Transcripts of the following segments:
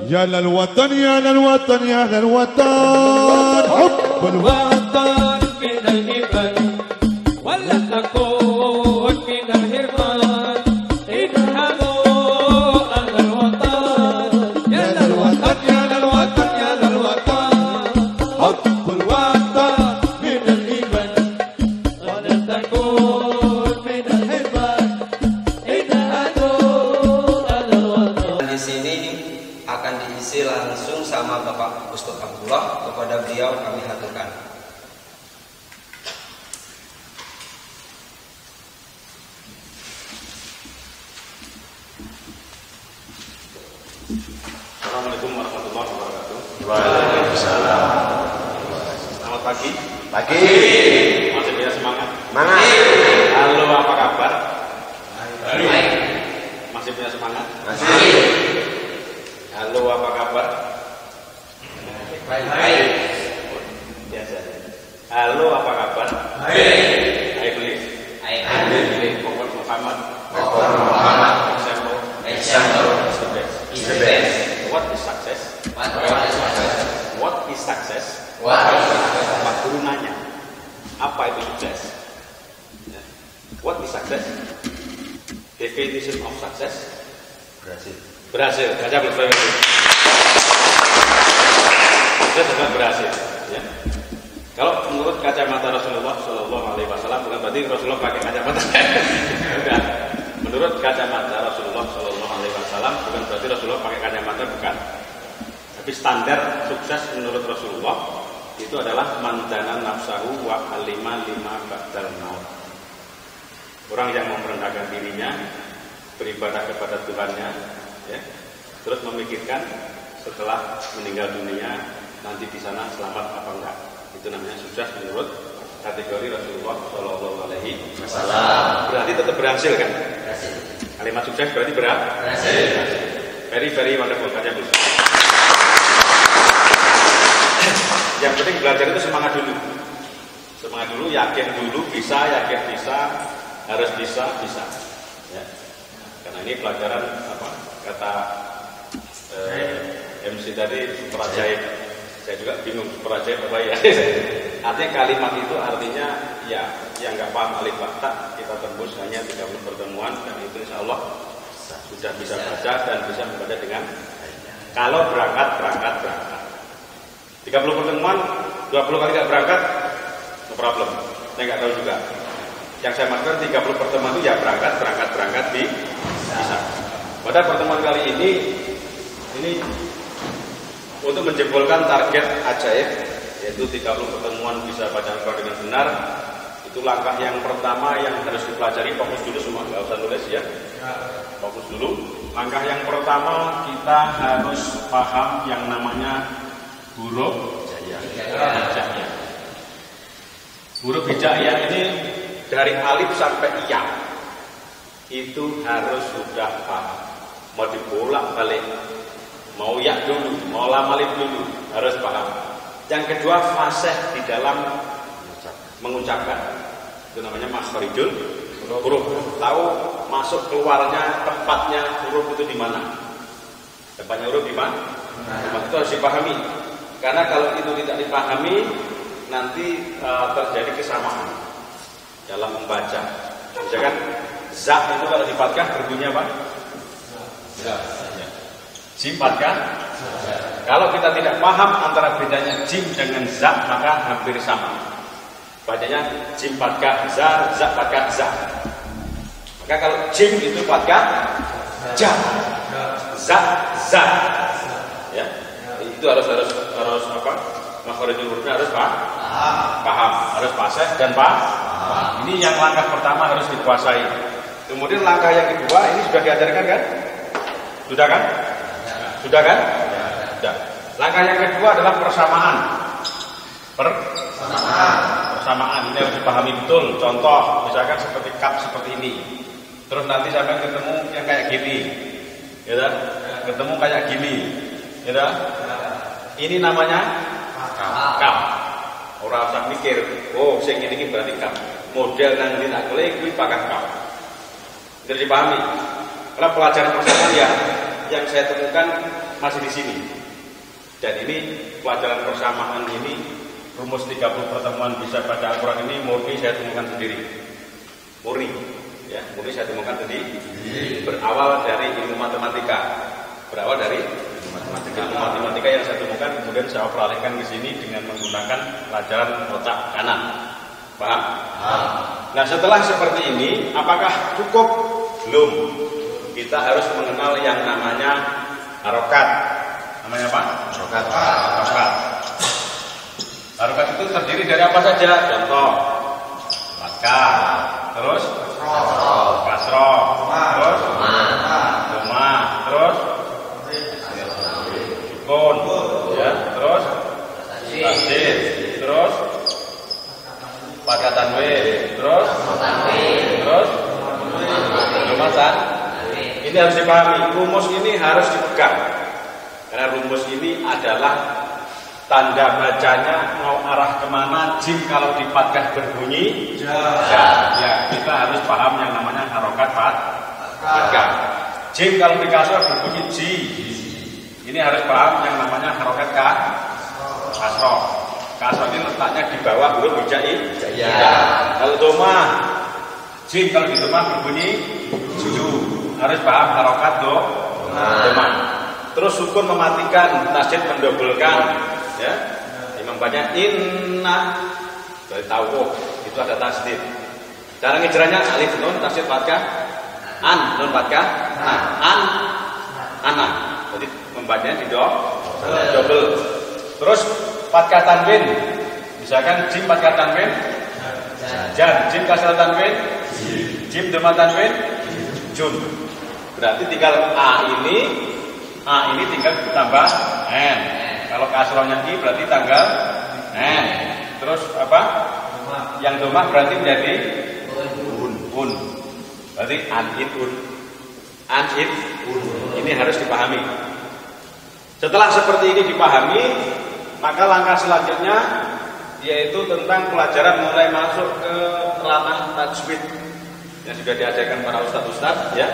يا للوطن يا للوطن يا للوطن حب الوطن من الهبل ولا تكون من الهرمان اذهبوا أهل الوطن يا للوطن يا للوطن يا للوطن حب الوطن من الهبل ولا تكون من الهرمان اذهبوا أهل الوطن. Di sini akan diisi langsung sama Bapak Ustadz Abdullah. Kepada beliau kami haturkan. Assalamualaikum warahmatullahi wabarakatuh. Waalaikumsalam. Selamat pagi. Pagi. Masih bisa semangat? Semangat. Halo, apa kabar? Baik. Masih punya semangat? Masih. Halo, apa kabar? Baik. Biasa. Halo, apa kabar? Baik. Baik, please. Baik. Pokok Muhammad. Muhammad. Example. Is the best. What is success? What is success? Pak Guru nanya, apa itu sukses? What is success? Definition of success? Berhasil. Baca belum? Sukses adalah berhasil. Ya. Kalau menurut kacamata Rasulullah Shallallahu Alaihi Wasallam, bukan berarti Rasulullah pakai kacamata. Bukan. Menurut kacamata Rasulullah Shallallahu Alaihi Wasallam, bukan berarti Rasulullah pakai kacamata, bukan. Tapi standar sukses menurut Rasulullah itu adalah mandana nafsahu wa alima lima ba'dal maut. Orang yang memperendahkan dirinya, beribadah kepada Tuhannya, ya, terus memikirkan setelah meninggal dunia nanti di sana selamat apa enggak. Itu namanya sukses menurut kategori Rasulullah Shallallahu Alaihi Wasallam. Berarti tetap berhasil kan? Berhasil. Kalimat sukses berarti berhasil. Very very wonderful. Baca dulu. Yang penting belajar itu semangat dulu. Semangat dulu, yakin dulu, bisa, harus bisa. Ya. Karena ini pelajaran apa? Kata MC tadi super ajaib. Saya juga bingung super ajaib apa ya. Artinya kalimat itu artinya ya yang nggak paham alif ba ta kita tembus hanya 30 pertemuan dan itu insya Allah sudah bisa baca dan bisa membaca dengan kalau berangkat 30 pertemuan 20 kali nggak berangkat no problem. Saya nggak tahu juga. Yang saya maksudkan 30 pertemuan itu ya berangkat bisa. Pada pertemuan kali ini untuk menjebolkan target ajaib yaitu 30 pertemuan bisa baca Al-Quran dengan benar. Itu langkah yang pertama yang harus dipelajari. Fokus dulu semua, nggak usah nulis ya. Fokus dulu. Langkah yang pertama kita harus paham yang namanya huruf hijaiyah. Huruf hijaiyah ini dari alif sampai ya itu harus sudah paham. Mau dibolak-balik, mau ya dulu, mau lam alif dulu, harus paham. Yang kedua fasih di dalam mengucapkan. Itu namanya makhrijul huruf. Tahu masuk keluarnya tempatnya huruf itu di mana? Tempatnya huruf di mana? Itu harus dipahami. Karena kalau itu tidak dipahami nanti terjadi kesamaan dalam membaca. Misalkan za itu kalau di fathah berbunyi apa? Jim fathah. Kalau kita tidak paham antara bedanya jim dengan za maka hampir sama. Bacanya jim fathah za, za fathah za. Maka kalau jim itu fathah ja, za. Ya. Itu harus apa? Makhrijul hurufnya harus paham, harus fasih dan paham. Ini yang langkah pertama harus dikuasai. Kemudian langkah yang kedua ini sudah diajarkan kan? Sudah kan? Sudah. Langkah yang kedua adalah persamaan. samaan ini harus dipahami betul. Contoh, misalkan seperti cup seperti ini. Terus nanti sampai ketemu yang kayak gini, ya kan? Ketemu kayak gini, ya kan? Ini namanya cup. Orang usah mikir, oh sing ini berarti cup. Model nang ndi tak kele kuwi pakai cup. Jadi dipahami. Karena pelajaran persamaan ya yang saya temukan masih di sini. Dan ini pelajaran persamaan ini rumus 30 pertemuan bisa baca Al-Quran ini murni saya temukan sendiri. Murni saya temukan sendiri. Berawal dari ilmu matematika. Ilmu matematika yang saya temukan kemudian saya operasikan ke sini dengan menggunakan pelajaran otak kanan. Paham? Nah, setelah seperti ini, apakah cukup? Belum. Kita harus mengenal yang namanya harokat. Namanya apa? Harokat. Harokat itu terdiri dari apa saja? Contoh, fathah, terus kasroh, terus dhammah, terus sukun, ya, terus tasdid, terus fathah tanwin, terus lumasan. Ini harus dipahami. Rumus ini harus dipegang. Karena rumus ini adalah tanda bacanya mau arah kemana. Jim kalau di fathah berbunyi ya, kita harus paham yang namanya harokat fathah. Jim kalau di kasroh berbunyi ji. Ini harus paham yang namanya harokat kasroh. Kasroh ini letaknya di bawah huruf hija'i. Kalau dhammah, jim kalau di dhammah berbunyi ju. Harus paham harokat dhammah. Terus sukun mematikan, tasdid mendobelkan, ya. Imam baca inna, berarti tahu itu ada tasdid. Cara ngejrahnya alif nun tasdid fathah, nun fathah, ana. Jadi membacanya di double. Terus fathah tanwin, misalkan jim fathah tanwin, jan, jim kasrah tanwin, jim dhammah tanwin, jun. Berarti tinggal A ini tinggal ditambah N. Kalau kasrohnya I berarti tanggal N. Terus apa? Yang dhammah berarti menjadi un. Berarti an-it-un. Ini harus dipahami. Setelah seperti ini dipahami, maka langkah selanjutnya yaitu tentang pelajaran mulai masuk ke ranah tajwid yang sudah diajarkan para ustadz ya.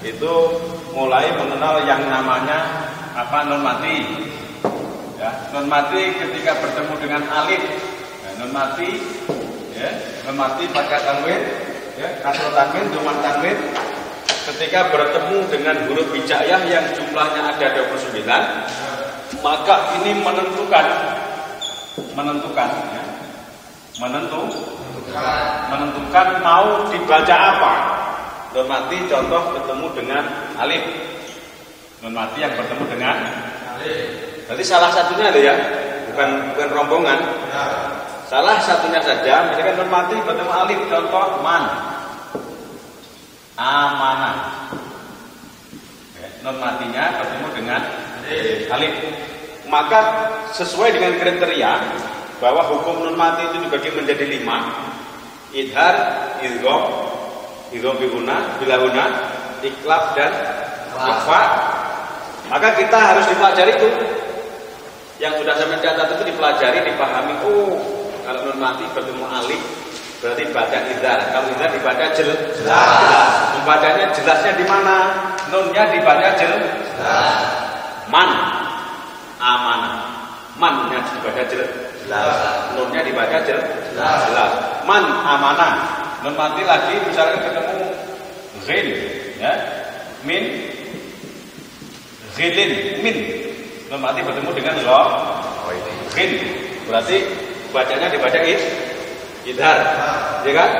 Itu mulai mengenal yang namanya nun mati. Ya, nun mati ketika bertemu dengan alif. Ya, nun mati fathah tanwin, ya, kasroh tanwin, dhammah tanwin. Ketika bertemu dengan huruf hijaiyah yang jumlahnya ada 29, maka ini menentukan mau dibaca apa. Nun mati contoh ketemu dengan alif. Nun mati yang bertemu dengan alif. Berarti salah satunya ada ya, bukan rombongan. Salah satunya saja, misalkan nun mati bertemu alif, contoh man, amanah. Nun matinya bertemu dengan alif. Maka sesuai dengan kriteria bahwa hukum nun mati itu dibagi menjadi 5. Idhar, idgham bilahuna, iklab dan ikhfa. Maka kita harus dipelajari itu. Yang sudah saya mencatat itu dipelajari, dipahami. Oh, kalau nun mati bertemu alif berarti baca idhar. Kalau idhar dibaca jelas. Membacanya jelasnya di mana? Nunnya dibaca jelas. Man, amanah. Mannya dibaca jelas. Nunnya dibaca jelas. Man, amanah. Nun mati lagi misalnya ketemu ghin, ya, min, ghilin, min. Nun mati bertemu dengan ghin, berarti bacanya dibaca idhar, ya kan?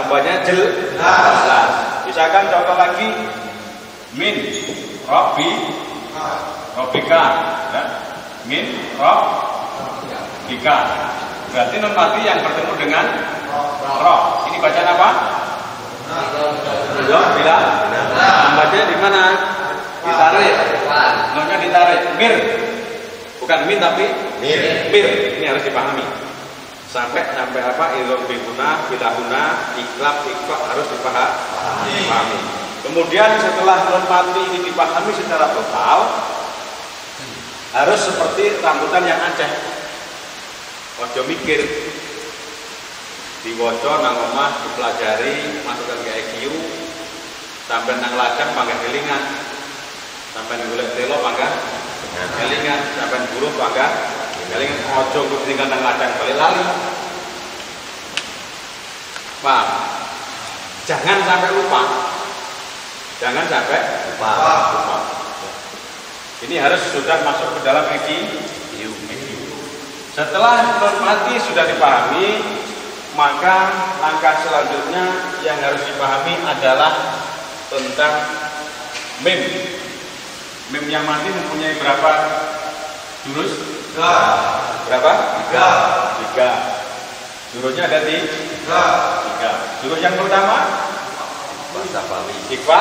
Membacanya jelas. Misalkan contoh lagi min, robbika, ya, min, robbika. Berarti nun mati yang bertemu dengan roh. Ini bacaan apa? Bila. Membacanya di mana? Ditarik. Nunnya ditarik. Mir. Bukan min tapi mir. Ini harus dipahami. Sampai apa? Idgham bihuna, bilahuna, iklab, ikhfa harus dipahami. Kemudian setelah nun mati ini dipahami secara total, harus seperti rambutan yang Aceh. Ojo mikir, diwaca nang omah, dipelajari, masukkan ke IQ, sampai nang ladang pangkat kelingan, sampai golek telo pangkat kelingan, sampai buruh pangkat kelingan. Ojo ketinggalan nang ladang balik lali. Paham? Jangan sampai lupa. Jangan sampai lupa. Ini harus sudah masuk ke dalam IQ. Setelah nun mati sudah dipahami, maka langkah selanjutnya yang harus dipahami adalah tentang mim. Mim yang mati mempunyai berapa jurus? 3. Berapa? 3. Jurusnya ada 3. Jurus yang pertama Ikhfa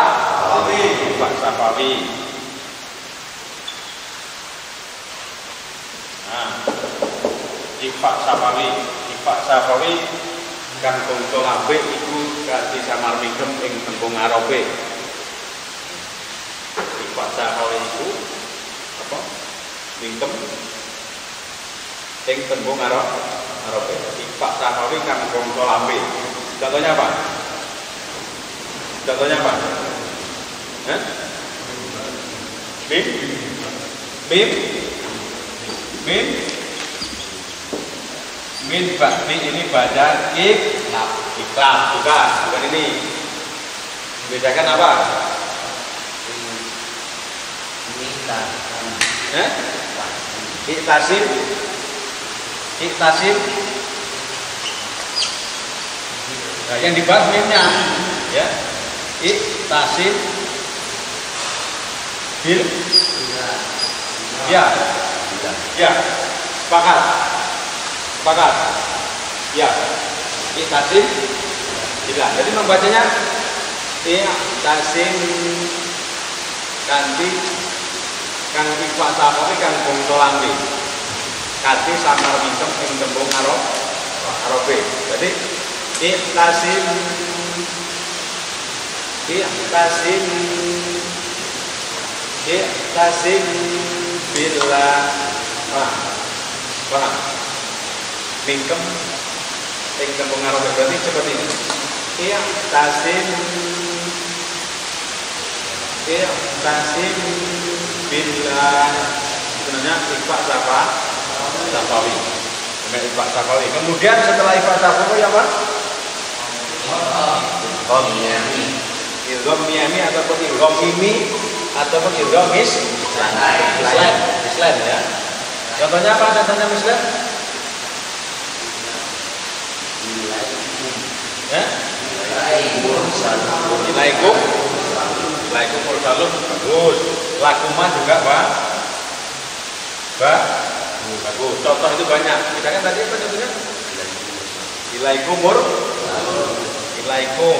Safawi. Nah, Ikhfa Safawi kan bangsa lambe iku kanthi samar mingkem ing tembung Arabe. Ikhfa Safawi iku apa? Mingkem ing tembung Arabe. Ikhfa Safawi kan bangsa lambe. Contohnya apa? Hah? Min bakti ini baca ikhlas bukan ini. Bedakan apa? Iktasim. Nah, yang dibahas mimnya, ya. Iktasim bil. Ya. Sepakat. Ya. Iktasim bila. Jadi membacanya iktasim kanthi kang ikhfa safawi kang bangsa lambe. Kanthi samar mingkem ing tembung Arabe. Jadi iktasim bila. Paham? Mingkem ing tembung Arabe berarti seperti ini. Iktasim bila. Sebenarnya ikhfa safawi. Ikhfa safawi. Kemudian setelah ikhfa safawi apa? Idgham miyami ataupun idgham mimi ataupun idgham mislan ya. Contohnya apa? Contohnya mislan? Ya? Ilaikum mursalun bagus. Lakuma juga bagus. Contoh itu banyak. Kita kan tadi apa contohnya? Ilaikum mur. Nah, ilaikum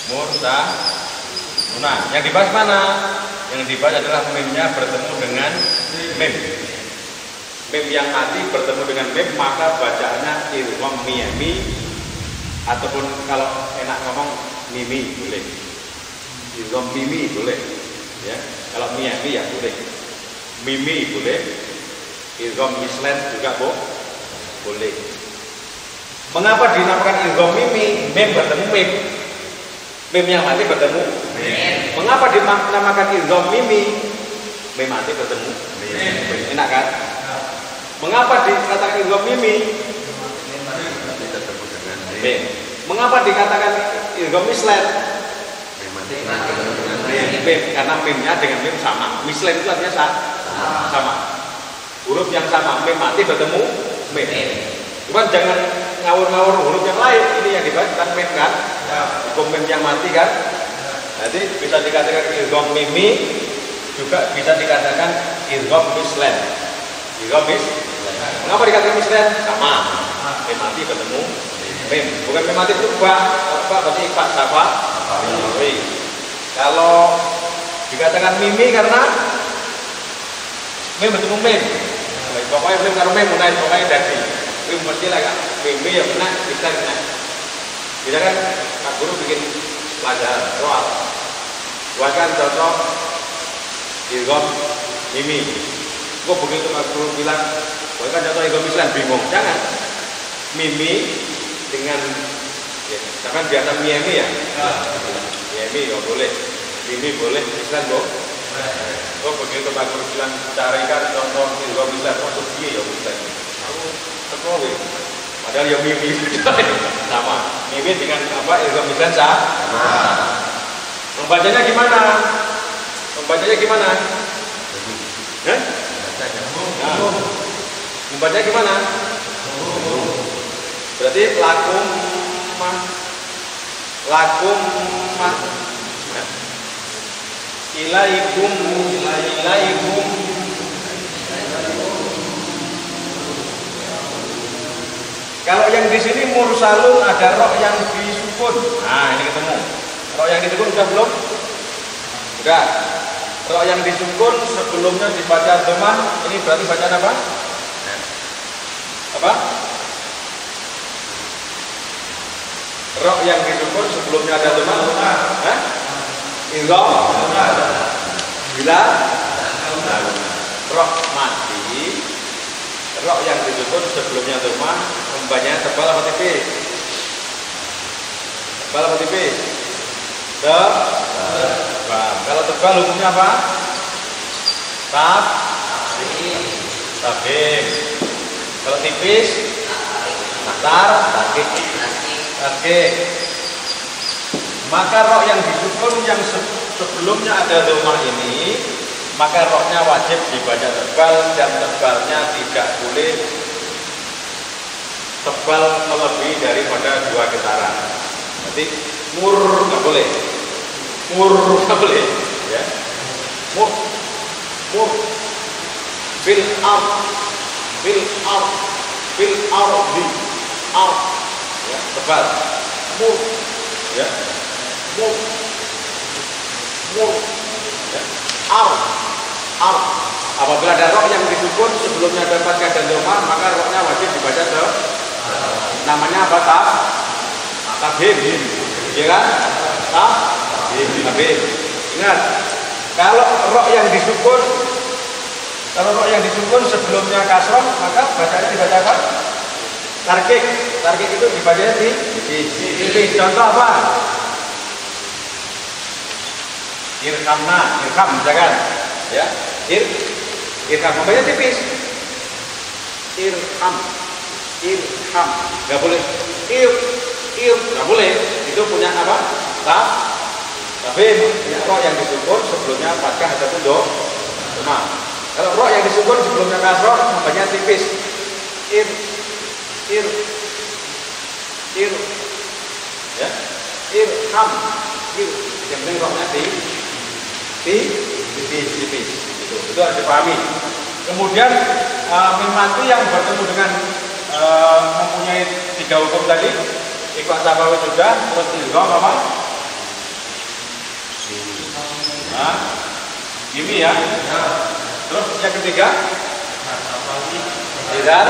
mursaluna. Yang dibahas mana? Yang dibahas adalah mimnya bertemu dengan mim. Mim yang mati bertemu dengan mim, maka bacaannya idgham miyami ataupun kalau enak ngomong mimi boleh. Idgham mimi boleh. Ya, kalau miyami ya boleh. Mimi boleh. Idgham mislan juga boleh. Mengapa dinamakan idgham mimi? Mim bertemu mim. Mim yang mati bertemu mim. Mengapa dinamakan idgham mimi? Mim mati bertemu mim. Enak kan? Mengapa dikatakan idgham mimi? Mim mati bertemu dengan mim. Mengapa dikatakan idgham mislan? Mim mati bertemu dengan mim. Karena mimnya dengan mim sama. Mislan itu artinya sama. Huruf yang sama, mim mati bertemu mim. Cuman jangan ngawur-ngawur huruf yang lain. Ini yang dibahas kan mim kan? Hukum mim yang mati kan? Jadi bisa dikatakan idgham mimi, juga bisa dikatakan idgham mislan. Mengapa dikatakan mislan? Sama. Mim mati bertemu mim. Bukan mim mati berubah. Berarti ikhfa safawi. Kalau Dikatakan mimi karena mim bertemu mim. Pokoknya mim karo mim mulai pokoknya dadi. Mim mesti lah kan. Mimi ya benar, bisa benar. Kita kan Pak Guru bikin pelajaran soal. Buatkan contoh ilham mimi. Kok begitu Pak Guru bilang, buatkan contoh ilham Islam bingung. Jangan. Mimi dengan ya, kan biasa mimi ya. Mimi nggak boleh. Mimi boleh, Islam kok. Oh begitu Pak Guru bilang carikan contoh ilham Islam masuk dia ya Islam. Aku terkowe. Padahal ya mimi sama. Mimi dengan apa ilham Islam sama. Membacanya gimana? Membacanya gimana? Hah? Nah, membacanya gimana? Berarti lakum ilaikum. Kalau yang di sini mursalun ada roh yang disukun. Nah, ini ketemu. Roh yang disukun sudah belum? Sudah. Roh yang disukun sebelumnya dibaca dhammah, ini berarti bacaan apa? Apa? Roh yang disukun sebelumnya ada dhammah. Hah? Idgham. Bila roh mati, roh yang disukun sebelumnya dhammah, membacanya tebal apa tipis? Tebal apa tipis? Tebal. Kalau tebal hukumnya apa? Tabim. Kalau tipis? Tarkik. Maka roh yang disukun yang sebelumnya ada dhammah ini, maka rohnya wajib dibaca tebal dan tebalnya tidak boleh tebal melebihi daripada 2 getaran. Berarti mur nggak boleh, ya. Mur, bil ardi, ya, tebal, mur, ya, mur, ya, ar. Apabila ada roh yang disukun sebelumnya ada fathah dan dhammah, maka rohnya wajib dibaca namanya apa? Tabim, ya kan? Tabim. Ingat, kalau roh yang disukun sebelumnya kasroh, maka bacanya dibaca apa? Tarkik itu dibacanya di contoh apa? Irham misalkan, ya. Irham bacanya tipis. Irham, nggak boleh. Nggak boleh. Itu punya apa? Tapi roh yang disukun sebelumnya fathah ataupun dhammah. Kalau roh yang disukun sebelumnya kasroh, membacanya tipis. Ya. Irham. Yang penting rohnya tipis. Itu harus dipahami. Kemudian mim mati yang bertemu dengan mempunyai 3 hukum tadi, ikhlas sabawi sudah, terus idgham apa? Nah, ini ya. Terus yang ketiga, idhar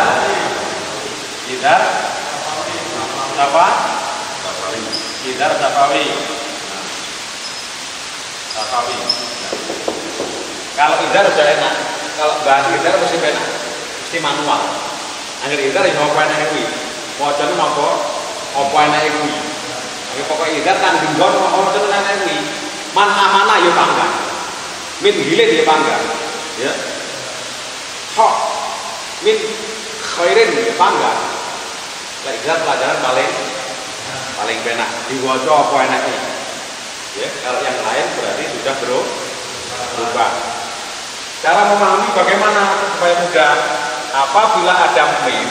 safawi. Kalau idhar sudah enak. Kalau bahas idhar mesti enak, mesti manual. Angger idhar ya apa enake kuwi. Wacane napa? Apa enake kuwi. Nek pokoke idhar kan dinggon apa enake kuwi. Man amanah ya pangga. Min hilir ya pangga. Ya. Hak min khairin ya pangga. Lek idhar pelajaran paling penak diwaca apa enake. Ya, kalau yang lain berarti sudah berubah. Cara memahami bagaimana supaya mudah? Apabila ada mim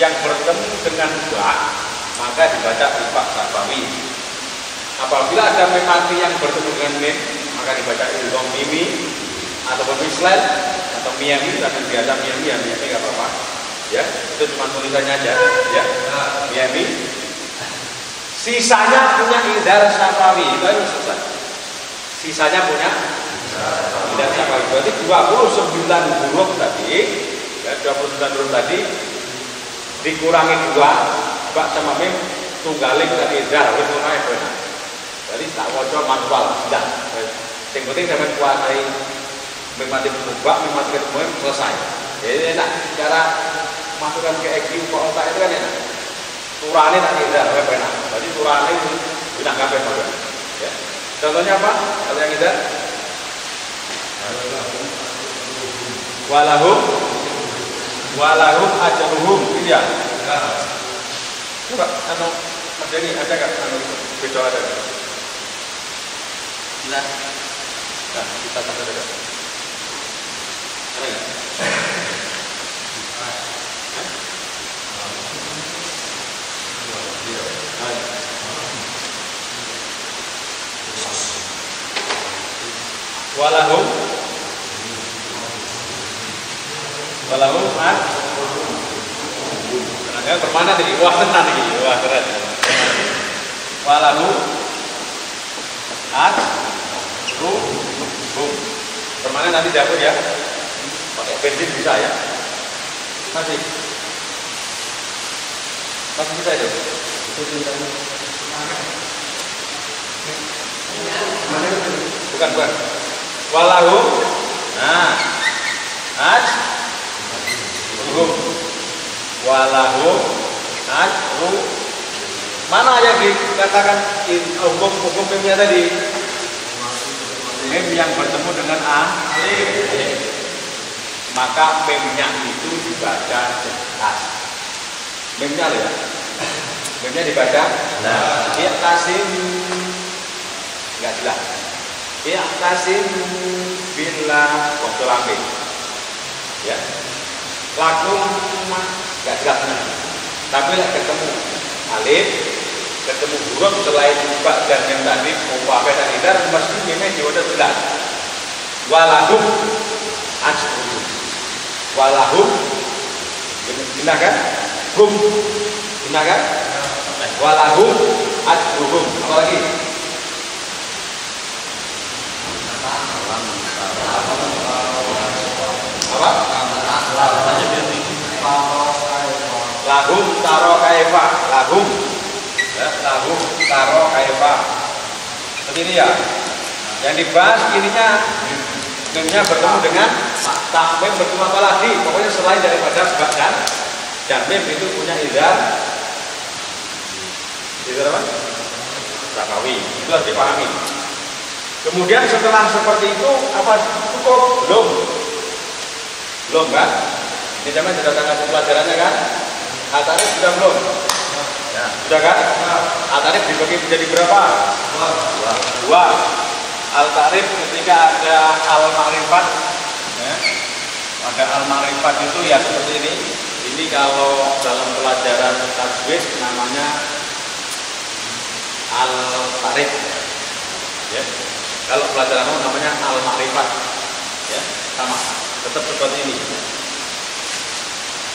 yang bertemu dengan ba, maka dibaca ifak sabawi. Apabila ada mim mati yang bertemu dengan mim, maka dibaca idgham mimi ataupun mislan atau miyami, tapi biasa miyami nggak apa-apa. Ya, itu cuma tulisannya aja. Ya, miyami. Sisanya punya idhar safawi, itu harus selesai. sisanya punya idar sakawi. Berarti 29 huruf tadi, ya, 29 huruf tadi dikurangi 2, bak sama mim tunggaling tadi idar wis ngono ae benar. Jadi tak waca manual sudah. Yang penting sampai kuasai memati bak, memati ketemu selesai. Jadi enak cara masukkan ke EQ ke otak itu kan enak. Turane tak idar benar. Jadi turane sudah kabeh padha. Ya. Contohnya apa? Kalau yang idar walahum ajruhum gitu ya. Coba anu Mas Deni ada enggak anu beda ada? Nah, kita tanda ada. Ada enggak? Walahum ya, bermana tadi? Wah tenan ini, wah keren. Walahum bermana nanti dapur ya? Pakai bensin bisa ya? Masih bisa itu? Bukan. Walahum, walahum ajru. Mana yang dikatakan hukum mimnya tadi? Mim yang bertemu dengan alif. Maka mimnya itu dibaca jelas. Mimnya ya. Mimnya dibaca. Nah, i'tasim enggak jelas. I'tasim billah wa lambe. Ya. Lakum enggak jelas nih. Tapi lah ketemu alif, ketemu huruf selain bak dan mim tadi, umpama dan idar mesti mimnya diwaca jelas. Walahum ajruhum. Walahum benar kan? Hum benar kan? Walahum ajruhum. Apa lagi? Apa? Lahum taro kaifa. Lahum taro kaifa. Seperti ini ya. Yang dibahas ininya mimnya bertemu dengan mim bertemu apa lagi? Pokoknya selain daripada bak dan mim itu punya idar apa? Sakawi. Itu harus dipahami. Kemudian setelah seperti itu apa cukup? Belum kan? Ini zaman sudah kasih pelajarannya kan? Al-Tarif sudah belum? Ya, sudah kan? Al-Tarif dibagi menjadi berapa? Dua. Al-Tarif ketika ada al-ma'rifat, ya, ada al-ma'rifat itu ya seperti ini. Ini kalau dalam pelajaran tajwid namanya al-tarif. Ya. Kalau pelajaran namanya al-ma'rifat. Ya, sama. Tetap seperti ini.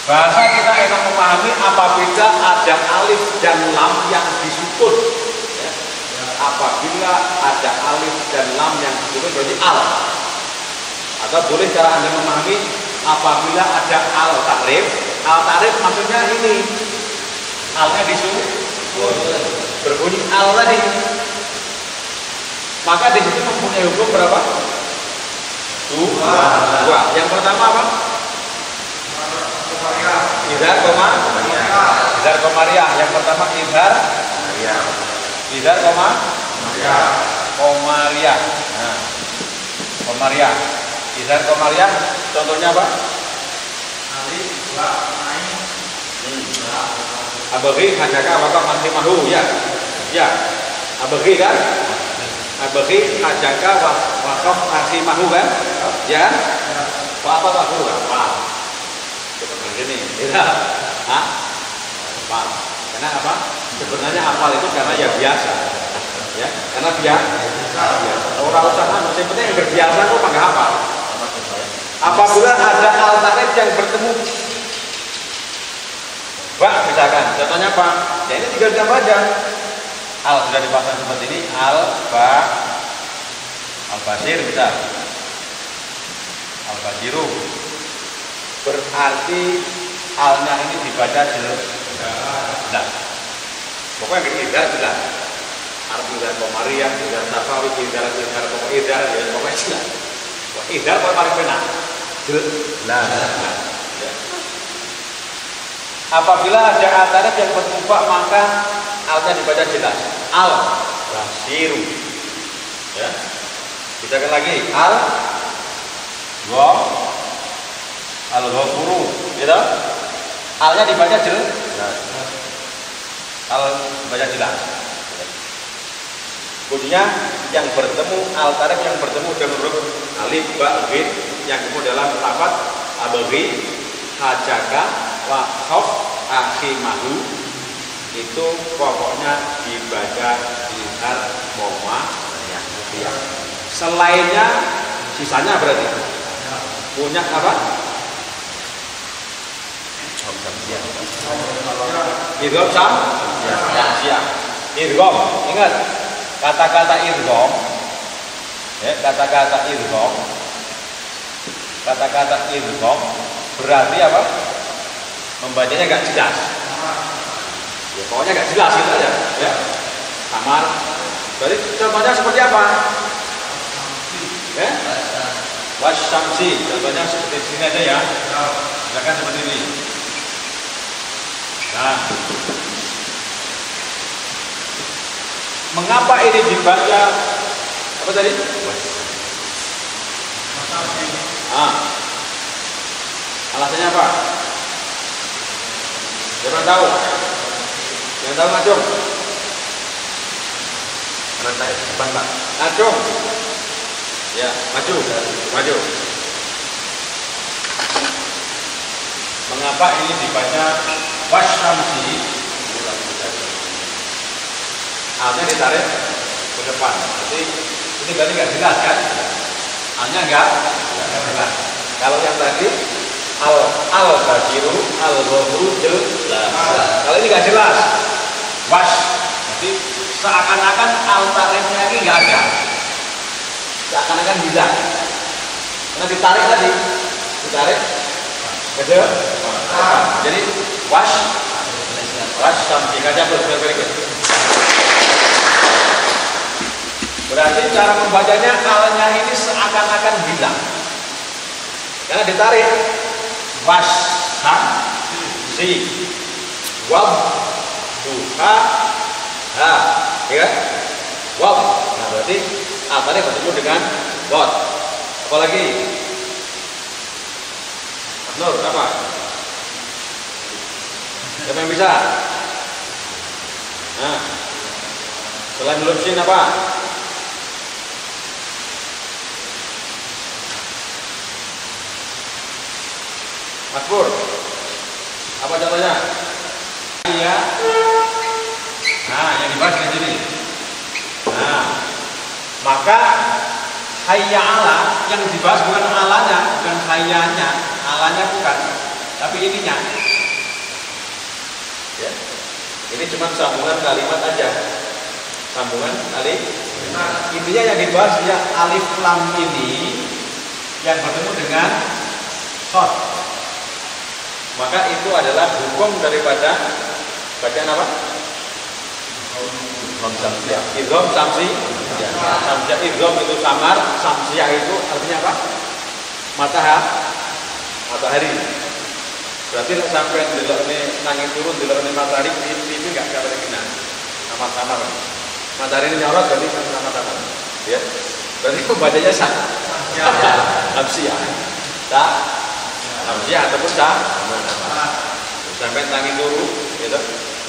Bahasa kita enak memahami apabila ada alif dan lam yang disukun. Ya. Apabila ada alif dan lam yang disukun berarti al. Atau boleh cara Anda memahami apabila ada al-tarif. Al-tarif maksudnya ini. Alnya disukun. Berbunyi al tadi. Maka di situ mempunyai hukum berapa? Dua. Yang pertama apa? Idhar komariah. Yang pertama idhar komariah. Nah, komariah. Idhar komariah. Contohnya apa? Alif, ba, ain. Abaghi hajaka wa mahimahu ya. Ya. Abaghi kan? Abaghi hajaka wa mahimahu kan? Ya. Apa guru apa? Seperti ini. Tidak. Hah? Apal. Karena apa? Sebenarnya apal itu karena ya biasa. Ya, karena biasa. Orang usaha yang penting yang berbiasa kok enggak hafal. Apabila ada al-tarif yang bertemu Pak, misalkan, contohnya apa? Ya ini tinggal ditambah aja. Al sudah dipasang seperti ini, al, ba, Al-Basir bisa. Al-Basiru. Berarti alnya ini dibaca jelas. Pokoknya tidak jelas. Artinya komariah, tidak tafawi, tidak pokoknya tidak, ya pokoknya jelas. Tidak apa paling benar. Jelas. Ya. Apabila ada al-tarif yang bertumpah maka alnya dibaca jelas. Al-Basiru. Ya. Kita kan lagi Al-Ghafuru, gitu. Alnya dibaca jelas. Al dibaca jelas. Bunyinya yang bertemu al-tarif yang bertemu dengan huruf alif ba ghin yang kemudian dalam lafaz abghi hajaka wa khauf akhimahu itu pokoknya dibaca izhar koma ya. Selainnya sisanya berarti punya apa? Idgham siap. Idgham. Ingat kata-kata idgham. Ya, kata-kata idgham berarti apa? Membacanya enggak jelas. Ya, pokoknya enggak jelas gitu aja, ya. Samar. Berarti contohnya seperti apa? Ya? Wasyamsi. Contohnya seperti di sini aja ya. Silakan seperti ini. Nah, mengapa ini dibaca apa tadi? Alasannya apa? Siapa tahu? Yang tahu ngacung? Depan Pak. Ngacung. Ya, maju. Mengapa ini dibaca wasyamsi? Alnya ditarik ke depan. Jadi ini berarti nggak jelas kan? Alnya nggak jelas. Kalau yang tadi al-basiru, al-ghafuru jelas. Kalau ini nggak jelas, jadi seakan-akan al-tarifnya ini nggak ada. Seakan-akan hilang. Karena ditarik tadi, gitu. Jadi sampai aja berikut. Berarti cara membacanya alnya ini seakan-akan hilang. Karena ditarik si wab duha ha, ya. Wab. Nah, berarti tadi bertemu dengan dot. Apalagi Nur, apa? Siapa yang bisa? Nah, selain huruf sin apa? Makbur. Apa contohnya? Iya. Nah, yang dibahas di sini. Nah, maka hayya ala yang dibahas bukan alanya, bukan hayyanya, alanya bukan, tapi ininya. Ya. Ini cuma sambungan kalimat aja. Sambungan alif. Intinya yang dibahas ya alif lam ini yang bertemu dengan shad. Maka itu adalah hukum daripada bacaan apa? Idgham samsi. Samsiah idgham itu samar, samsiah itu artinya apa? Matahari. Berarti sampai delok ini nangis turun, delok ini matahari, TV enggak ada kena. Sama-sama. Matahari ini nyorot berarti sama-sama. Ya. Berarti pembacanya samsiah. Samsiah ataupun sampai nangis turun, gitu.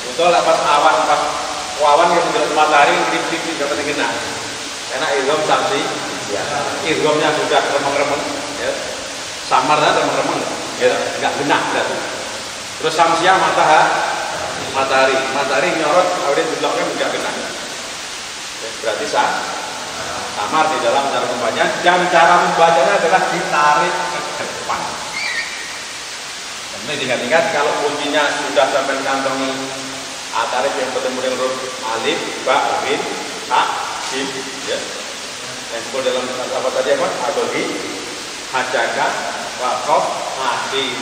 Betul lah pas awan yang delok matahari TV enggak ada kena. Karena idgham samsi, idghamnya sudah remeng-remeng, ya. Samar dan remeng-remeng, ya, enggak genah berarti. Terus samsiah matahari nyorot, awalnya deloknya enggak genah. Ya, berarti samar di dalam cara membacanya, dan cara membacanya adalah ditarik ke depan. Dan ini diingat-ingat kalau kuncinya sudah sampai mengantongi tarif yang bertemu dengan huruf alif, ba, ghin, ha, sim, ya. Yang disebut dalam apa tadi apa? Adohi, hajaka, wakof,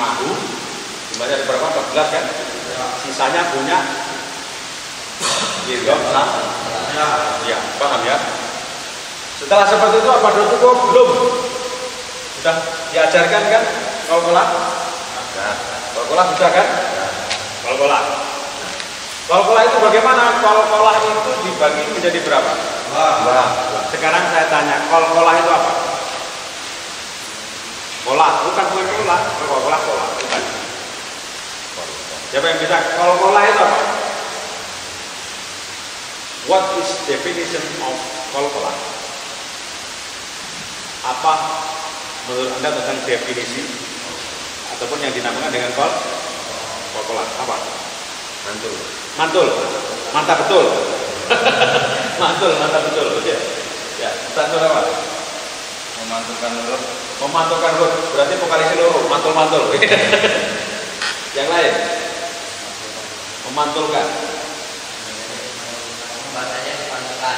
mahu. Jumlahnya ada berapa? 14 kan? Sisanya punya Idham ya, paham ya? Setelah seperti itu apa sudah cukup? Belum. Sudah diajarkan kan? Qalqalah? Qalqalah sudah kan? Qalqalah. Qalqalah itu bagaimana? Qalqalah itu dibagi menjadi berapa? Sekarang saya tanya, qalqalah itu apa? Qolah, bukan qolah. Qalqalah bukan. Siapa yang bisa? Qalqalah itu apa? What is definition of qalqalah? Apa menurut Anda tentang definisi ataupun yang dinamakan dengan qalqalah? Apa? Mantul. Mantap betul. Mantap betul. Ya, satu apa? Memantulkan huruf. Berarti vokalis seluruh, mantul. Yang lain? Memantulkan.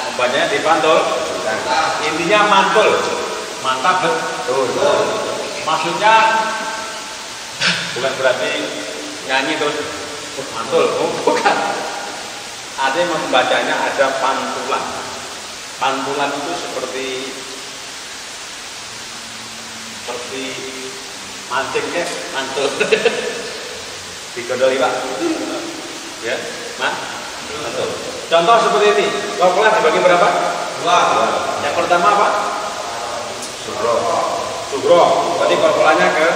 Membacanya dipantul. Intinya mantul. Mantap betul. Maksudnya bukan berarti nyanyi terus mantul. Bukan. Ada yang membacanya ada pantulan. Pantulan itu seperti mancingnya mantul. Digodoli Pak. Ya, mantul. Contoh seperti ini. Qalqalah dibagi berapa? 2. Yang pertama apa? Sugro. Berarti qalqalahnya ke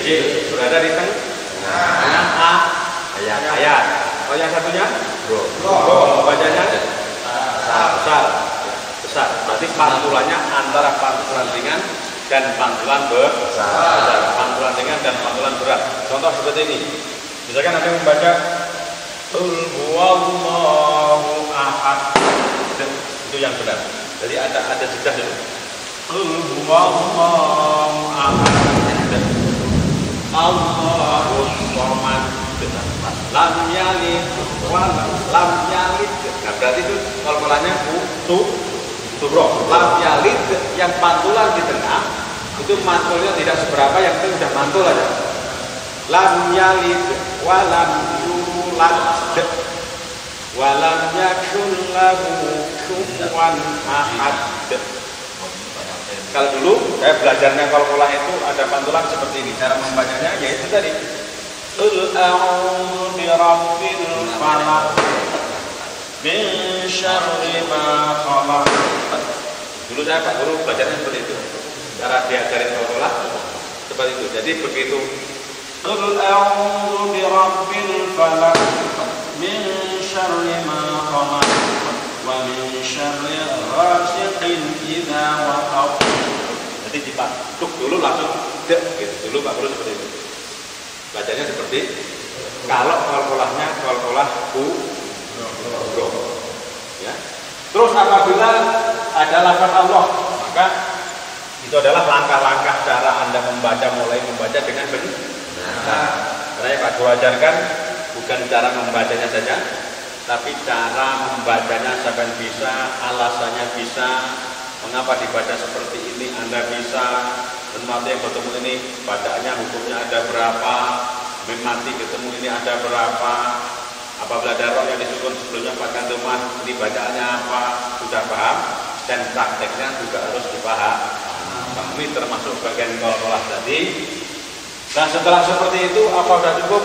J. Berada di tengah A. Ayat. Oh, yang satunya? Bro. Bacanya? Besar. Berarti pantulannya antara pantulan ringan dan pantulan besar. Pantulan ringan dan pantulan berat. Contoh seperti ini. Misalkan ada yang membaca Qul huwallahu ahad. Itu yang benar. Jadi ada jeda dulu. Qul huwallahu ahad. Allahus samad. Lam yalid wa lam yalid. Nah, berarti itu qalqalahnya sugro. Lam yalid yang pantulan di tengah itu mantulnya tidak seberapa, yang itu sudah mantul aja. Lam yalid wa lam yulad wa lam yakul lahu kufuwan ahad. Kalau dulu saya belajarnya qalqalah itu ada pantulan seperti ini. Cara membacanya yaitu tadi Qul a'udzu birabbil falaq min syarri ma khalaq. Dulu saya Pak Guru belajarnya seperti itu. Cara diajarin qalqalah seperti itu. Jadi begitu Qul a'udzu birabbil falaq min syarri ma khalaq wa min syarri ghasiqin idza waqab. Jadi dipatuk dulu langsung gitu. Dulu Pak Guru seperti itu. Bacanya seperti kalau qalqalahnya qalqalah sugro. Ya. Terus apabila ada lafaz Allah, maka itu adalah langkah-langkah cara Anda mulai membaca dengan benar. Karena Pak Guru ajarkan bukan cara membacanya saja, tapi cara membacanya sampai bisa, alasannya bisa, mengapa dibaca seperti ini Anda bisa. Dan mati yang bertemu ini bacaannya hukumnya ada berapa, mati ketemu ini ada berapa, apabila ada roh yang disusun sebelumnya bahkan rumah ini bacaannya apa, sudah paham, dan prakteknya juga harus dipahami. Ini termasuk bagian qalqalah tadi. Nah setelah seperti itu apa sudah cukup?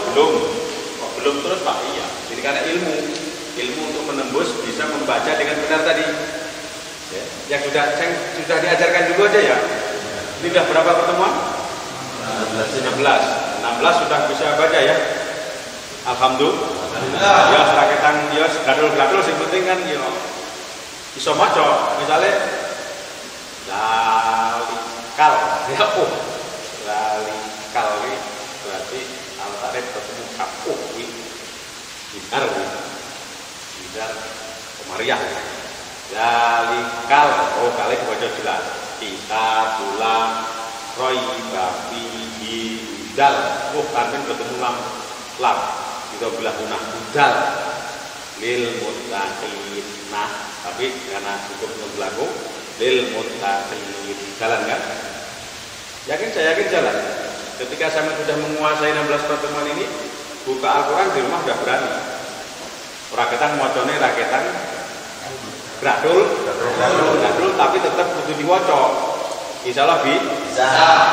Belum terus Pak? Iya. Jadi karena ilmu untuk menembus bisa membaca dengan benar tadi. Ya. Yang sudah diajarkan dulu aja ya. Ini sudah berapa pertemuan? 16 sudah bisa baca ya. Alhamdulillah. Ya seraketan ya gadul-gadul sing penting kan ya iso maca. Misale lalikal ya lalikal berarti al-tarif ketemu kapuh bidar Komariah. Lalikal kali baca jelas. Kita pulang Roy babi dal. Karena bertemu lam itu belah punah dal lil muttaqin. Nah tapi karena cukup berlaku lil muttaqin. Jalan kan? Yakin, saya yakin jalan. Ketika saya sudah menguasai 16 pertemuan ini, buka Al-Quran di rumah sudah berani. Raketan mocone raketan gradul, tapi tetap butuh diwoco. Insya Allah bisa.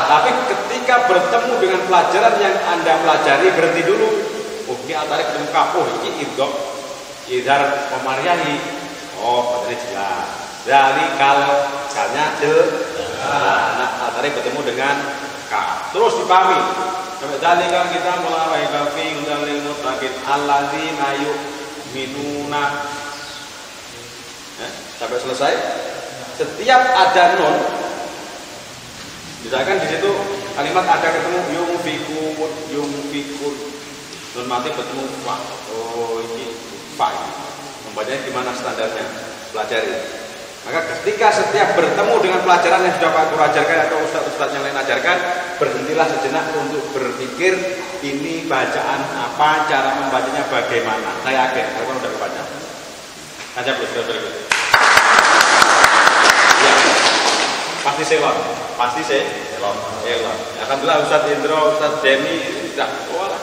Tapi ketika bertemu dengan pelajaran yang Anda pelajari, berhenti dulu. Oh, ini antara ketemu kapuh, ini idhar pemariani. Oh, berarti jelas. Dari kalnya nah, antara bertemu dengan ka. Terus dipahami. Sampai tadi kan kita mulai kafi undalil mutaqin alladzina yu'minuna. Sampai selesai. Setiap ada nun, misalkan di situ kalimat ada ketemu yungfikun, nun mati bertemu fa. Oh, ini fa. Membacanya gimana standarnya? Pelajari. Maka ketika setiap bertemu dengan pelajaran yang sudah Pak Guru ajarkan atau ustaz-ustaz yang lain ajarkan, berhentilah sejenak untuk berpikir ini bacaan apa, cara membacanya bagaimana. Saya yakin, saya kan sudah kebaca. Aja berikut. Ya, pasti selon. Alhamdulillah Ustaz Indro, Ustaz Denny sudah tua lah.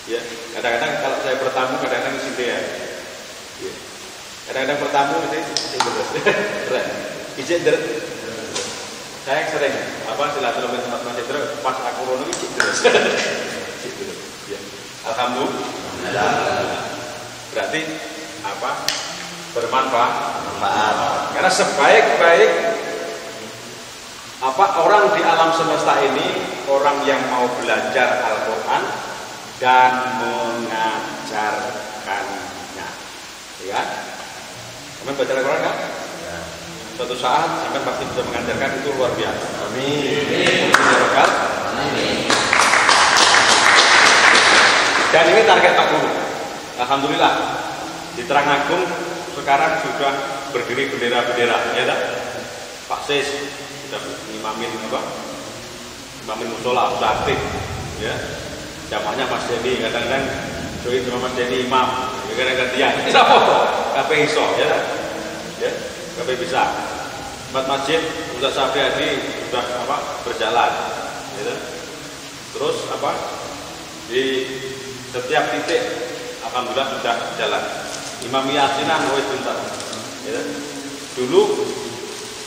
Ya, kadang-kadang kalau saya bertamu kadang-kadang isi dia. Ya. Kadang-kadang bertamu itu keren. Ijek der. Saya sering silaturahmi sama Mas Indro pas aku rono ijek terus. Ya. Alhamdulillah. Berarti bermanfaat. Karena sebaik-baik orang di alam semesta ini, orang yang mau belajar Al-Quran dan mengajarkannya. Ya. Sampai baca Al-Quran kan? Ya. Suatu saat sampai pasti bisa mengajarkan, itu luar biasa. Amin. Amin. Dan ini target Pak Guru. Alhamdulillah di Terang Agung sekarang sudah berdiri bendera-bendera, ya tak? Pak Sis sudah imamin musola, sudah aktif, ya. Jamaahnya Mas Denny, kadang-kadang join sama Mas Denny imam, kadang-kadang dia, ini apa? KP iso, ya, KP bisa. Masjid Ustaz Safiadi sudah berjalan, ya. Terus di setiap titik alhamdulillah sudah jalan. Imam Yasinan wis tuntas. Ya. Dulu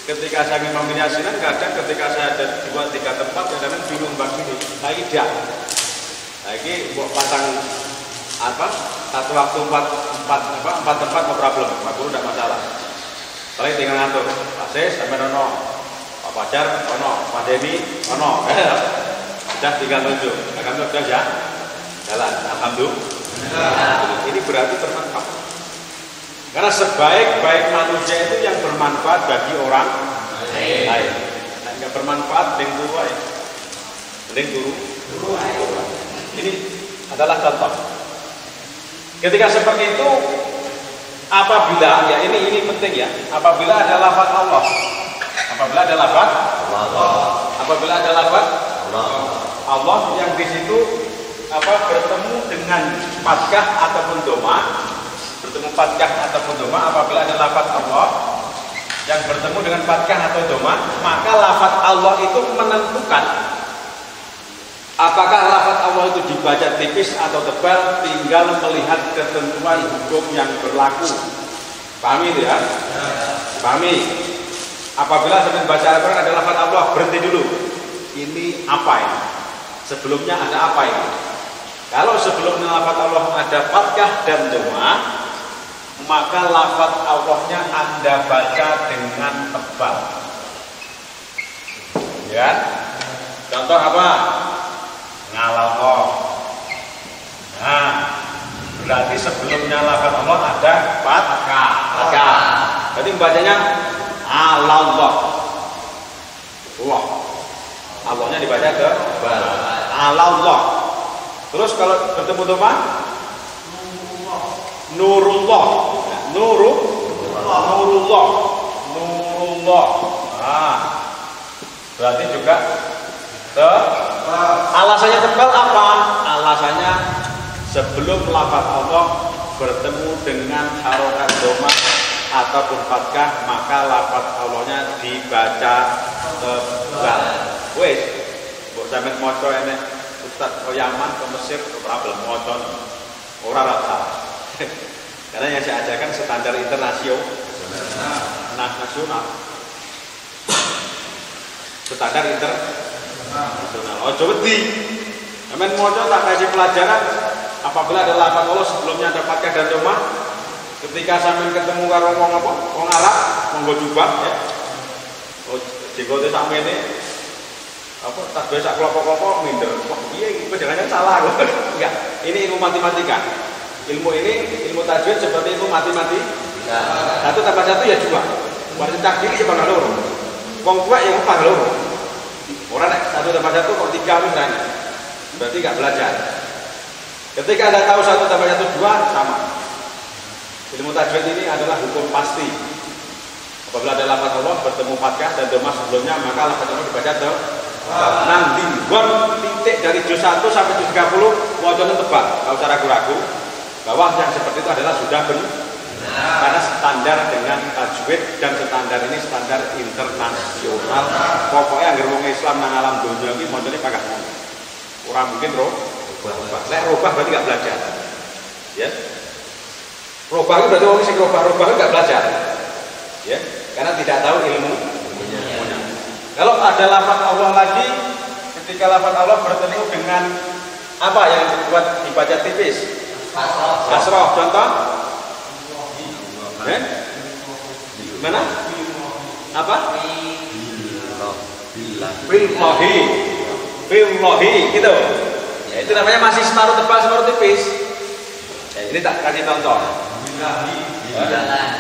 ketika saya Imam Yasinan, kadang ketika saya ada 2-3 tempat kadang-kadang bingung begini. Saya tidak. Lagi buat pasang satu waktu 4 tempat no problem. Pak Guru tidak masalah. Paling tinggal ngatur. Pak Sis sampai ono, Pak Pajar ono, Pak Denny ono. Sudah tinggal tunjuk. Akan sudah ya. Jalan. Alhamdulillah. Ini berarti bermanfaat. Karena sebaik-baik manusia itu yang bermanfaat bagi orang lain. Nah, nggak bermanfaat dengan guru lain. Mending guru. Ini adalah contoh. Ketika seperti itu, apabila ya ini penting ya, apabila ada lafaz Allah, apabila ada lafaz Allah yang di situ bertemu dengan fathah ataupun doma, apabila ada lafaz Allah yang bertemu dengan fathah atau doma, maka lafaz Allah itu menentukan apakah lafaz Allah itu dibaca tipis atau tebal, tinggal melihat ketentuan hukum yang berlaku. Pahami itu ya? Pahami. Apabila sedang baca Al-Quran ada lafaz Allah, berhenti dulu. Ini apa ini? Sebelumnya ada apa ini? Kalau sebelumnya lafaz Allah ada fathah dan doma, maka lafaz Allahnya Anda baca dengan tebal. Ya. Contoh apa? Ngalallah. Nah, berarti sebelumnya lafaz Allah ada fathah. Jadi bacanya Allah. Allahnya dibaca ke Allah. Terus kalau bertemu doma Nurullah. Nah, berarti juga alasannya tebal apa? Alasannya sebelum lafaz Allah bertemu dengan harokat doma ataupun fathah, maka lafaz Allahnya dibaca tebal. Wes, mbok sampeyan maca enek Ustaz ke Yaman ke Mesir ke problem maca ora rata. Karena yang saya ajarkan standar internasional. Nasional. Standar internasional. Ojo wedi. Sampeyan maca tak kasih pelajaran apabila ada lafaz Allah sebelumnya ada fathah dan dhammah. Ketika sampean ketemu karo wong apa? Wong Arab, monggo jubah ya. Oh, jenggote sakmene apa tas besak kelompok-kelompok minder. Wah, iya iki jangan salah kok. Enggak. Ini ilmu matematika. Ilmu ini ilmu tajwid seperti ilmu matematika. Satu tambah satu ya dua. Berarti takdir ya bakal loro. Wong tua yang bakal loro. Orang satu tambah satu kok tiga misalnya. Berarti enggak belajar. Ketika Anda tahu satu tambah satu dua sama. Ilmu tajwid ini adalah hukum pasti. Apabila ada lafaz Allah bertemu fathah dan dhammah sebelumnya, maka lafaz Allah dibaca nang dinggon titik dari juz 1 sampai juz 30 wajahnya tebal. Kalau usah ragu-ragu bahwa yang seperti itu adalah sudah benar. Karena standar dengan tajwid dan standar ini standar internasional. Pokoknya agar wong Islam nang alam dunia ini modalnya pakai orang mungkin robah. Lek robah berarti nggak belajar. Ya. Robah itu berarti orang sing robah enggak belajar. Ya, karena tidak tahu ilmunya. Kalau ada lafaz Allah lagi, ketika lafaz Allah bertemu dengan apa yang dibuat dibaca tipis? Kasroh. Contoh? Mana? Apa? Billahi gitu. Ya, itu namanya masih separuh tebal separuh tipis. Ya, ini tak kasih contoh.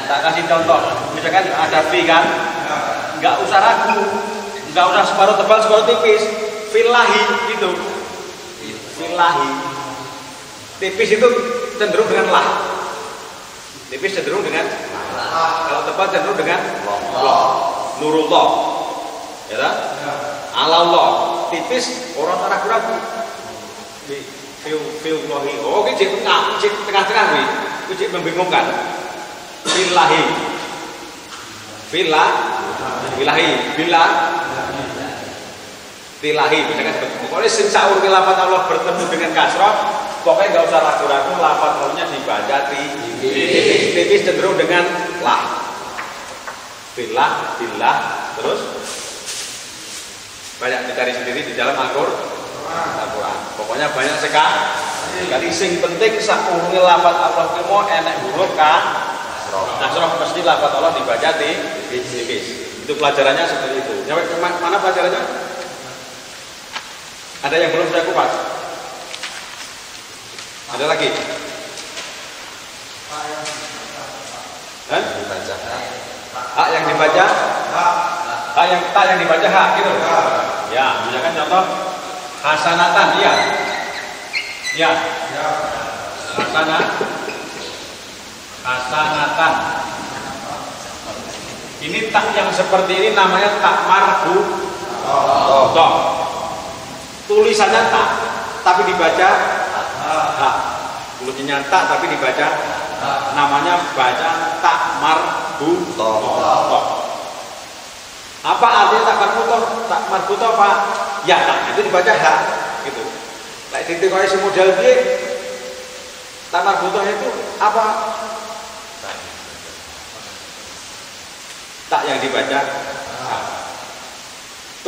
Tak kasih contoh. Misalkan ada fi kan, nggak usah ragu, nggak usah separuh tebal separuh tipis. Fillahi gitu. Fillahi. Tipis itu cenderung dengan lah. Tipis cenderung dengan lah. Kalau tebal cenderung dengan Allah. Nurullah. Ya kan? Allah. Tipis orang ragu-ragu. Fillahi. Oh, ini tengah-tengah nih. Itu membingungkan. Fillahi. Fillahi. Misalkan seperti itu. Pokoknya singsaur lafaz Allah bertemu dengan kasroh, pokoknya nggak usah ragu-ragu lafaz Allahnya dibaca tipis cenderung dengan lah. Billah, terus banyak dicari sendiri di dalam Al-Quran. Pokoknya banyak sekali. Sing penting sakurunge lafaz Allah ki mau enek huruf kan. Nasroh mesti lafaz Allah dibaca tipis. Itu pelajarannya seperti itu. Nyampe mana pelajarannya? Ada yang belum saya kupas? Ada lagi? Hak yang dibaca? Tak yang dibaca hak gitu. Ya, misalkan contoh hasanatan dia. Ya. Hasanatan. Ini tak yang seperti ini namanya tak marbuthah. Tulisannya tak, tapi dibaca hak. Tulisannya tak, tapi dibaca namanya baca tak marbuthah. Apa artinya tak marbuthah? Tak marbuthah Pak? Ya, tak, itu dibaca hak gitu. Lek titik kaya si model piye? Tak marbuthah itu apa? Tak yang dibaca hak.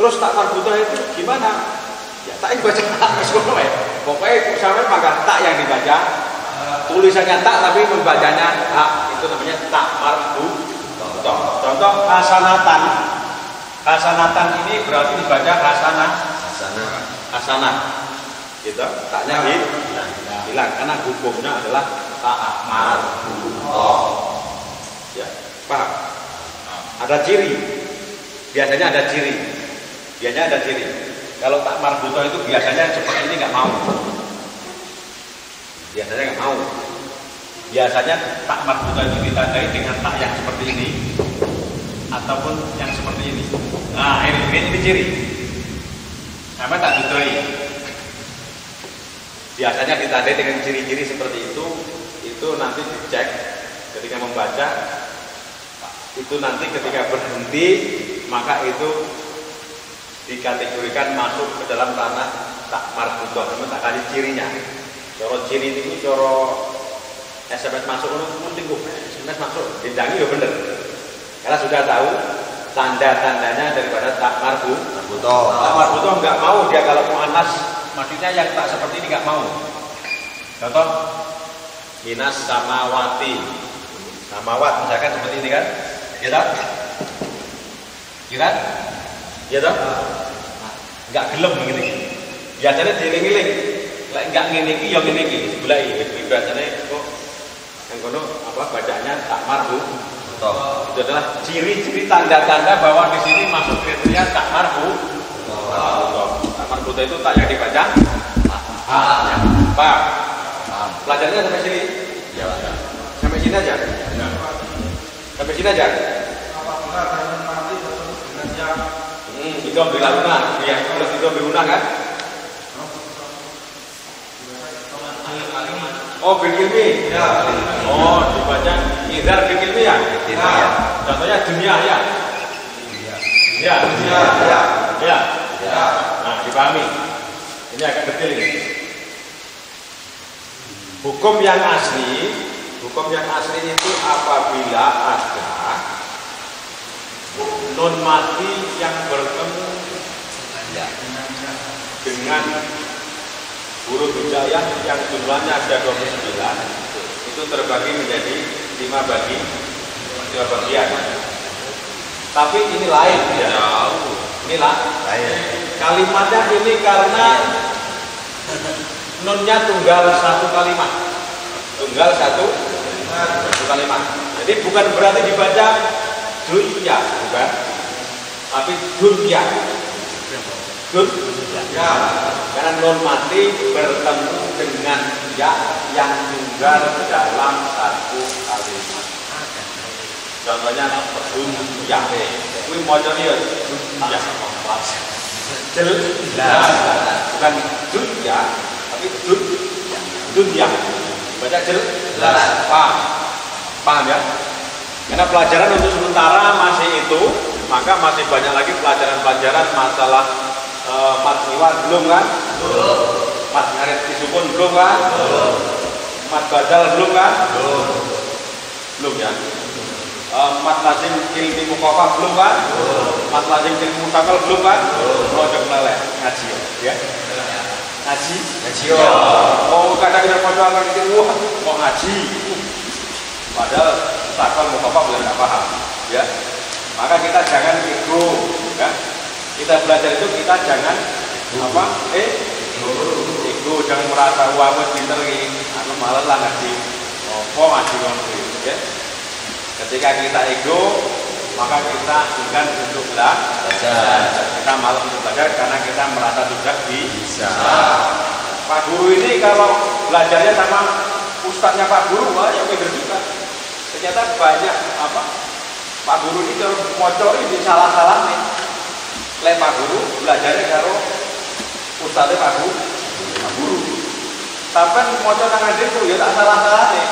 Terus tak marbuthah itu gimana? Ya tak yang dibaca hak. Pokoknya sampai maka tak yang dibaca, tulisannya tak tapi membacanya hak. Itu namanya tak marbuthah. Contoh hasanatan. Hasanatan ini berarti dibaca hasanah. Gitu. Taknya hilang karena hukumnya adalah tak marbuthah. Ya, paham? Ada ciri. Biasanya ada ciri. Kalau tak marbuthah itu biasanya seperti ini nggak mau. Biasanya tak marbuthah itu ditandai dengan tak yang seperti ini ataupun yang seperti ini. Nah, ini ciri. Sama tak dudoi. Biasanya ditandai dengan ciri-ciri seperti itu nanti dicek ketika membaca itu nanti ketika berhenti maka itu dikategorikan masuk ke dalam tanah tak marbutoh. Tak kasih cirinya. Coro ciri itu coro SMS masuk itu tinggu. SMS masuk dindangi ya bener. Karena sudah tahu tanda-tandanya daripada tak marbutoh. Tak marbutoh nggak mau dia kalau muannas, maksudnya yang tak seperti ini nggak mau. Contoh minas samawati. Samawat misalkan seperti ini kan? Ya tak? Ya kan? Ya tak? Enggak gelem begini. Biasanya dieling-eling. Lek enggak ngene iki ya ngene iki. Sebelah iki biasanya kok yang kono apa bacaannya tak marbu. Itu adalah ciri-ciri tanda-tanda bahwa di sini masuk kriteria tak marbu. Tak marbu itu tak yang dibaca. Pak. Pelajarannya sampai sini. Ya, Pak. Sampai sini aja. Sampai sini aja. Itu ambil luna, ya, itu ambil luna kan? Oh, bilkilmi. Ya. Oh, dibaca idhar bilkilmi ya? Ya. Contohnya dunia ya. Ya. Ya. Ya. Ya. Nah, dipahami. Ini agak detail ini. Hukum yang asli itu apabila ada non mati yang bertemu dengan huruf hijaiyah yang jumlahnya ada 29 itu terbagi menjadi 5 bagian. Tapi ini lain ya. Ini lain. Kalimatnya ini karena nunnya tunggal satu kalimat. Tunggal satu kalimat. Jadi bukan berarti dibaca dunya, bukan, tapi dunya. Dunya. Karena non mati bertemu dengan ya yang tunggal dalam satu kalimat. Contohnya dunya. Kuwi macane ya dunya. Jelas. Bukan dunya, tapi dunya. Baca jelas. Paham ya? Karena pelajaran untuk sementara masih itu, maka masih banyak lagi pelajaran-pelajaran masalah mat niwat belum kan? Mat ngarit isukun belum kan? Mat badal belum kan? Belum ya? Mat lazim ilmi mukafaf belum kan? Mat lazim ilmi mutakal belum kan? Udah meleleh ngaji ya? Ngaji? Oh kadang-kadang pelajaran itu wah mau ngaji. Padahal takal mukafaf belum paham, ya. Maka kita jangan ego, ya. Kita belajar itu kita jangan apa? Ego, jangan merasa wah aku pinter ini, aku malas lah ngaji. Oh, ngaji ya. Ketika kita ego, maka kita enggan untuk belajar. Kita malas untuk belajar karena kita merasa sudah bisa. Pak guru ini kalau belajarnya sama ustadznya Pak guru, wah ya pinter juga. Ternyata banyak apa Pak guru ini kalau mocori di salah-salah nih. Lek Pak guru belajarnya karo ustadznya Pak guru. Sampai mocor nang itu ya tak salah-salah nih.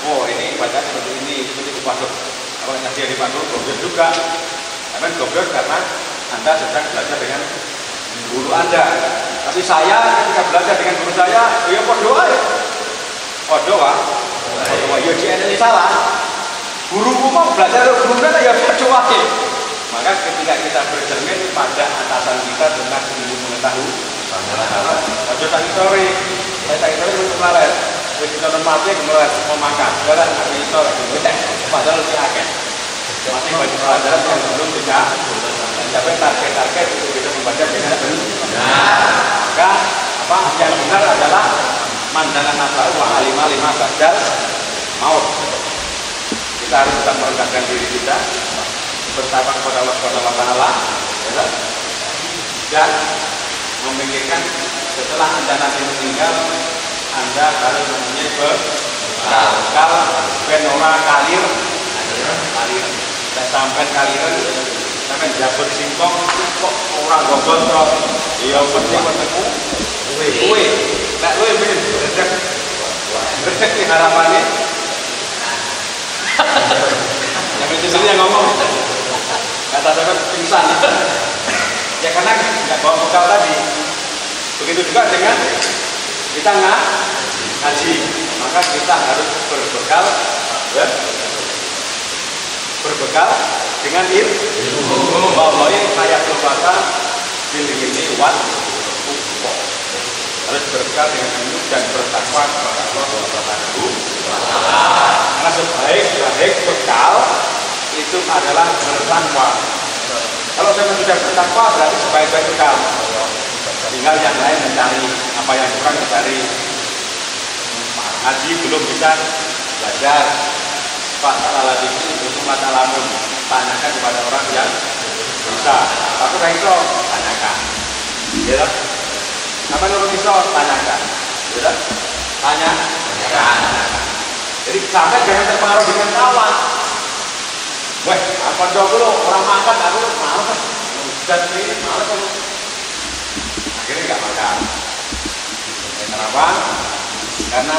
Oh ini baca seperti ini, seperti itu Pak guru. Kalau ngaji di Pak guru goblok juga. Tapi goblok karena Anda sedang belajar dengan guru Anda. Tapi saya ketika belajar dengan guru saya, ya berdoa ya. Berdoa. Ya ini salah. Guru mau belajar guru kan ya berdoa ya. Maka ketika kita bercermin pada atasan kita tentang ilmu mengetahui, ojo tak sore, saya sore untuk melarat. Kita mati kemudian mau makan, jalan hari sore, padahal lebih akeh. Masih banyak pelajaran yang belum bisa mencapai target-target untuk bisa membaca dengan benar. Maka apa yang benar adalah mandangan nafsu wa alimah lima badal maut. Kita harus tetap merendahkan diri kita, bertakwa kepada Allah Subhanahu wa taala, ya, dan memikirkan setelah Anda nanti meninggal, Anda harus mempunyai bekal ben ora kalir. Sampai kaliran sampai jabut singkong kok orang gobot terus ya penting ketemu kue nek kue ben gredeg harapannya yang itu sendiri yang ngomong. Kata saya pingsan. Ya karena nggak bawa bekal tadi. Begitu juga dengan kita ngaji, maka kita harus berbekal, ya? Berbekal dengan ilmu. Wallahi ayat berkata bil ilmi wal uquq. Harus berbekal dengan ilmu dan bertakwa kepada Allah Subhanahu wa taala. Karena sebaik-baik bekal itu adalah bertakwa. Kalau saya sudah bertakwa berarti sebaik-baik bekal. Tinggal yang lain mencari apa yang kurang dicari. Ngaji belum bisa belajar. Pak salah itu untuk matalamun. Tanyakan kepada orang yang bisa. Aku nggak iso, tanyakan. Ya, apa yang bisa tanyakan. Ya, tanyakan. Jadi sampai jangan terpengaruh dengan kawan. Wah, apa dulu orang makan aku malas. Dan ini malas aku. Akhirnya nggak makan. Kenapa? Karena